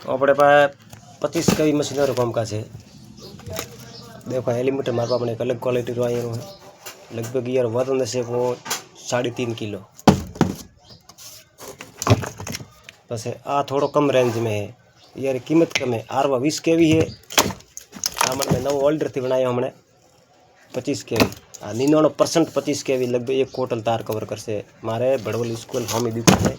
अपने पास 25 kV machine काम का है। देखो एलिमीटर मारे पास एक अलग क्वालिटी रो आयो है, लगभग यार वजन से वो 3.5 किलो। बस आ थोड़ो कम रेंज में है, यार कीमत कम है। आरवा 20 kV है। आ मैंने नव ऑर्डर थी बनाया हमने 25 kV। 99% 25 kV लगभग 1 क्विंटल तार कवर कर से। मारे बड़वल स्कूल हम दुकान है,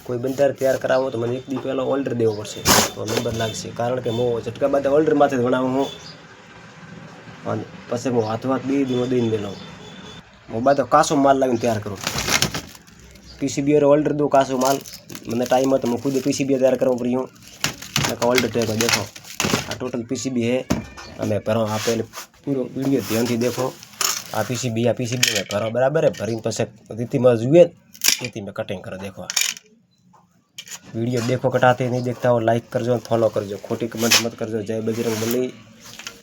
कोई बंदर तैयार करावो तो मैंने एक दी पहला ऑर्डर देव पड़े तो नंबर लागशे। कारण के मो झटका बाद ऑर्डर माथे बनावू हूँ और पछे मो हाथ बी दीन देनो मो बाद कासो माल लावीने तैयार करूँ। पीसीबी ऑर्डर दो कासो माल मैंने टाइम है तो मैं खुद पीसीबी तैयार करूँ पड़ी हूँ। ऑर्डर टेको देखो आ टोटल पीसीबी है। मैं भरो आप पहले पूरा वीडियो ध्यान थी देखो। आ पीसीबी में भरो बराबर है। भरी पछे रीति में जुए रीति में कटिंग करो। देखो वीडियो देखो, कटाते नहीं देखता हो लाइक करजो, फॉलो करजो, खोटी कमेंट मत करजो। जय बजरंग बली,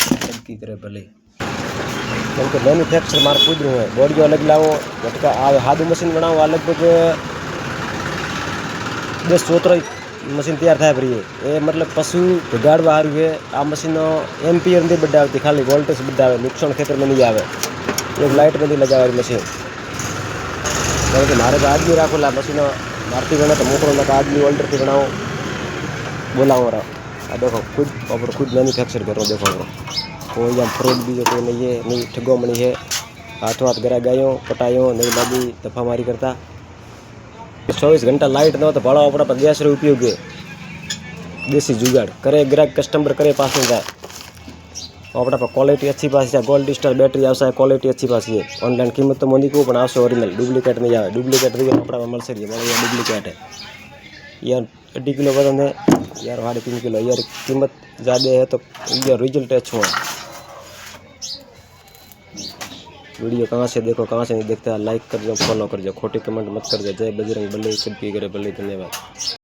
सबकी करे भले। क्योंकि मैन्युफैक्चर मार खुद रहा है। बॉडी अलग लाओ, झटका आ हादू मशीन बनाओ अलग 10-17 मशीन तैयार था भरी है। मतलब पशु बिगाड़वा हारू है। आ मशीन एम्पियर नहीं बढ़ावती, खाली वोल्टेज बढ़ावे, नुकसान खेतर में नहीं आवे। एक लाइट में नहीं लगावे मशीन। क्योंकि मारे तो आदमी राखो ला मशीन मारती बना तो मोकरो ना आदमी ऑर्डर थी बनाओ बोलाओ रहा। आ देखो खुद मैन्युफैक्चर कर रहा हूँ। देखो कोई यहाँ फ्रॉड भी जो कोई नहीं है, नहीं ठगो मनी है। हाथों हाथ गरा गायों पटायों नहीं लगी दफा मारी करता। 24 घंटा लाइट न हो तो भाड़ा अपना 50 उपयोग है। देसी जुगाड़ करे ग्राहक कस्टमर करे पास में जाए अपना पर क्वालिटी अच्छी पास है। गोल्ड स्टार बैटरी आवश्यक क्वालिटी अच्छी पास है। ऑनलाइन कीमत तो मोदी को पण आवश्यक ओरिजिनल, डुप्लिकेट नहीं आए। डुप्लिकेट भी अपना में मलसे रही है, डुप्लिकेट है यार। 2.5 किलो वजन है यार, 3.5 किलो यार। कीमत ज़्यादा है तो यार रिजल्ट अच्छो है। वीडियो कहाँ से देखो कहाँ से नहीं देखता, लाइक कर दो, फॉलो कर दो, खोटी कमेंट मत कर दो। जय बजरंग बली, सबकी करे भले। धन्यवाद।